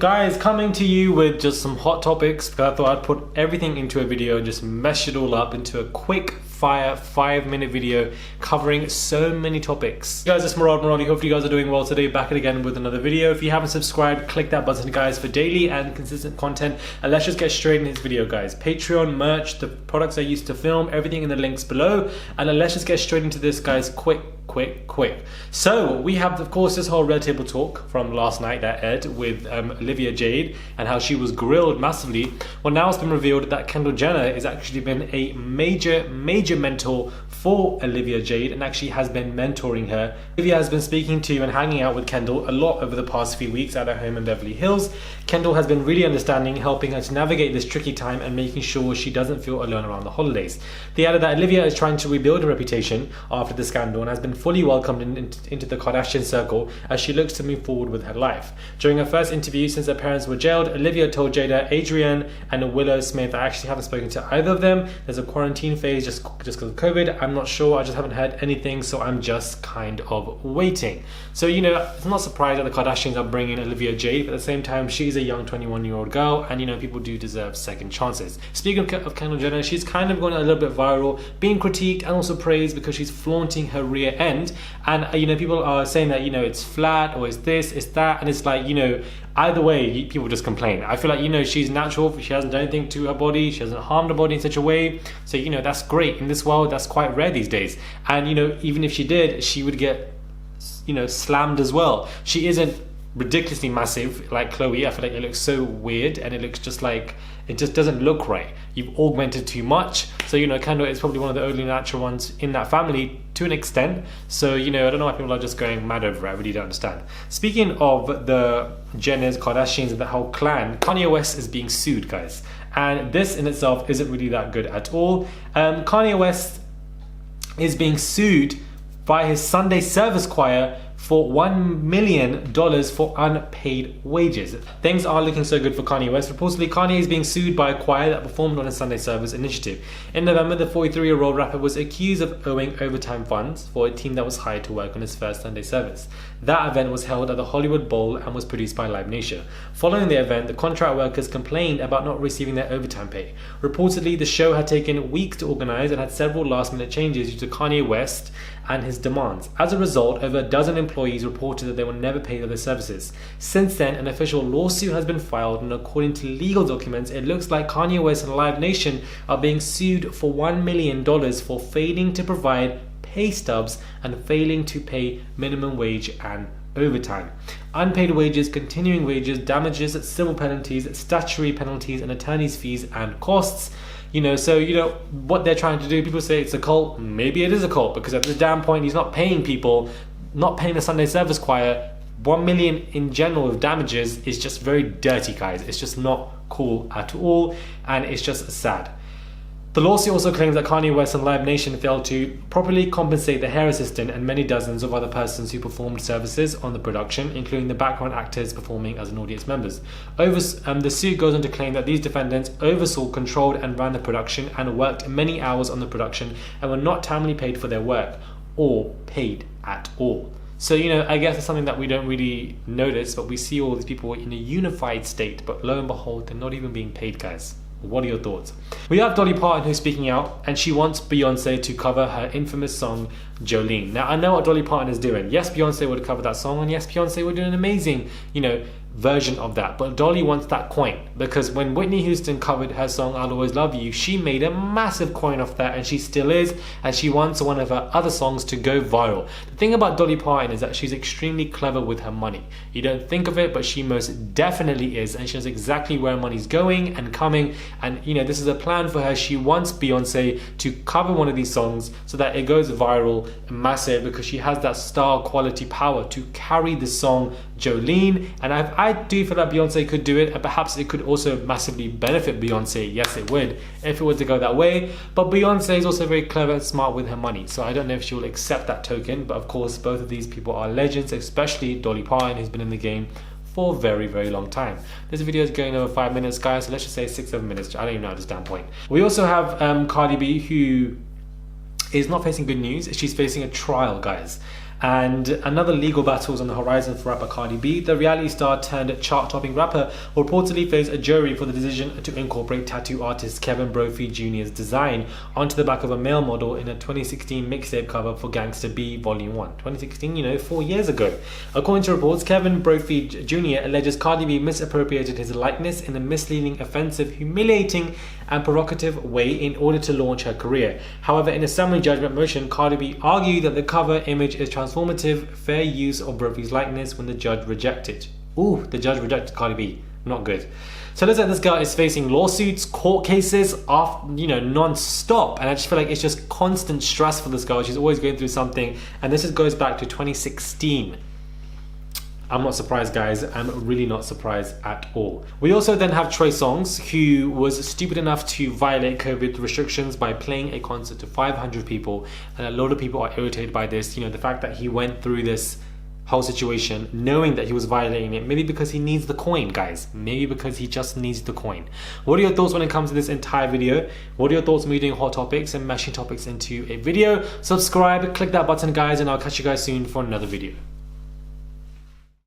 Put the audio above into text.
Guys, coming to you with just some hot topics because I thought I'd put everything into a video and just mesh it all up into a quick fire 5-minute video covering so many topics. Guys, it's Maradi. Hopefully you guys are doing well today. Back again with another video. If you haven't subscribed, click that button, guys, for daily and consistent content. And let's just get straight in this video, guys. Patreon, merch, the products I used to film, everything in the links below. And let's just get straight into this, guys, quick. So we have, of course, this whole Red Table Talk from last night that aired with Olivia Jade and how she was grilled massively. Well, now it's been revealed that Kendall Jenner has actually been a major mentor for Olivia Jade and actually has been mentoring her. Olivia has been speaking to and hanging out with Kendall a lot over the past few weeks at her home in Beverly Hills. Kendall has been really understanding, helping her to navigate this tricky time and making sure she doesn't feel alone around the holidays. They added that Olivia is trying to rebuild her reputation after the scandal and has been fully welcomed into the Kardashian circle as she looks to move forward with her life. During her first interview since her parents were jailed, Olivia told Jada, Adrienne and Willow Smith, I actually haven't spoken to either of them. There's a quarantine phase just because of COVID. I'm not sure. I just haven't heard anything, so I'm just kind of waiting. So, you know, it's not surprised that the Kardashians are bringing Olivia Jade, but at the same time, she's a young 21-year-old girl, and, you know, people do deserve second chances. Speaking of Kendall Jenner, she's kind of going a little bit viral, being critiqued and also praised because she's flaunting her rear end. And, you know, people are saying that, you know, it's flat or it's this, it's that, and it's like, you know, either way, people just complain. I feel like, you know, she's natural. She hasn't done anything to her body. She hasn't harmed her body in such a way. So, you know, that's great. In this world, that's quite rare these days. And, you know, even if she did, she would get, you know, slammed as well. She isn't ridiculously massive like Chloe. I feel like it looks so weird and it looks just like, it just doesn't look right. You've augmented too much. So, you know, Kendall is probably one of the only natural ones in that family to an extent. So, you know, I don't know why people are just going mad over it. I really don't understand. Speaking of the Jenners, Kardashians, and the whole clan, Kanye West is being sued, guys. And this in itself isn't really that good at all. Kanye West is being sued by his Sunday service choir for $1 million for unpaid wages. Things are looking so good for Kanye West. Reportedly, Kanye is being sued by a choir that performed on his Sunday service initiative. In November, the 43-year-old rapper was accused of owing overtime funds for a team that was hired to work on his first Sunday service. That event was held at the Hollywood Bowl and was produced by Live Nation. Following the event, the contract workers complained about not receiving their overtime pay. Reportedly, the show had taken weeks to organize and had several last-minute changes due to Kanye West and his demands. As a result, over a dozen employees reported that they were never paid for their services. Since then, an official lawsuit has been filed, and according to legal documents, it looks like Kanye West and Live Nation are being sued for $1 million for failing to provide pay stubs and failing to pay minimum wage and overtime. Unpaid wages, continuing wages, damages, civil penalties, statutory penalties, and attorney's fees and costs. You know, so, you know, what they're trying to do, people say it's a cult. Maybe it is a cult, because at this damn point, he's not paying people, not paying the Sunday service choir. $1 million in general of damages is just very dirty, guys. It's just not cool at all, and it's just sad. The lawsuit also claims that Kanye West and Live Nation failed to properly compensate the hair assistant and many dozens of other persons who performed services on the production, including the background actors performing as an audience members. The suit goes on to claim that these defendants oversaw, controlled, and ran the production and worked many hours on the production and were not timely paid for their work or paid at all. So, you know, I guess it's something that we don't really notice, but we see all these people in a unified state, but lo and behold, they're not even being paid, guys. What are your thoughts? We have Dolly Parton who's speaking out, and she wants Beyonce to cover her infamous song Jolene. Now, I know what Dolly Parton is doing. Yes, Beyonce would cover that song, and yes, Beyonce would do an amazing, you know, version of that. But Dolly wants that coin, because when Whitney Houston covered her song I'll Always Love You, she made a massive coin off that, and she still is, and she wants one of her other songs to go viral. The thing about Dolly Parton is that she's extremely clever with her money. You don't think of it, but she most definitely is, and she knows exactly where money's going and coming, and, you know, this is a plan for her. She wants Beyonce to cover one of these songs so that it goes viral and massive, because she has that star quality power to carry the song Jolene, and I do feel that Beyonce could do it, and perhaps it could also massively benefit Beyonce. Yes, it would, if it were to go that way. But Beyonce is also very clever and smart with her money, so I don't know if she will accept that token. But of course, both of these people are legends, especially Dolly Parton, who's been in the game for a very long time. This video is going over 5 minutes, guys, so let's just say 6-7 minutes. I don't even know at this damn point. We also have Cardi B, who is not facing good news. She's facing a trial, guys. And another legal battle is on the horizon for rapper Cardi B. The reality star turned chart-topping rapper will reportedly face a jury for the decision to incorporate tattoo artist Kevin Brophy Jr.'s design onto the back of a male model in a 2016 mixtape cover for Gangsta B Volume 1. 2016, 4 years ago. According to reports, Kevin Brophy Jr. alleges Cardi B misappropriated his likeness in a misleading, offensive, humiliating, and provocative way in order to launch her career. However, in a summary judgment motion, Cardi B argued that the cover image is transformative, fair use of Brophy's likeness when the judge rejected. Ooh, the judge rejected Cardi B. Not good. So let's say this girl is facing lawsuits, court cases, non-stop. And I just feel like it's just constant stress for this girl. She's always going through something. And this goes back to 2016. I'm not surprised, guys. I'm really not surprised at all. We also then have Trey Songz, who was stupid enough to violate COVID restrictions by playing a concert to 500 people. And a lot of people are irritated by this. The fact that he went through this whole situation knowing that he was violating it. Maybe because he needs the coin, guys. Maybe because he just needs the coin. What are your thoughts when it comes to this entire video? What are your thoughts on me doing hot topics and mashing topics into a video? Subscribe, click that button, guys, and I'll catch you guys soon for another video.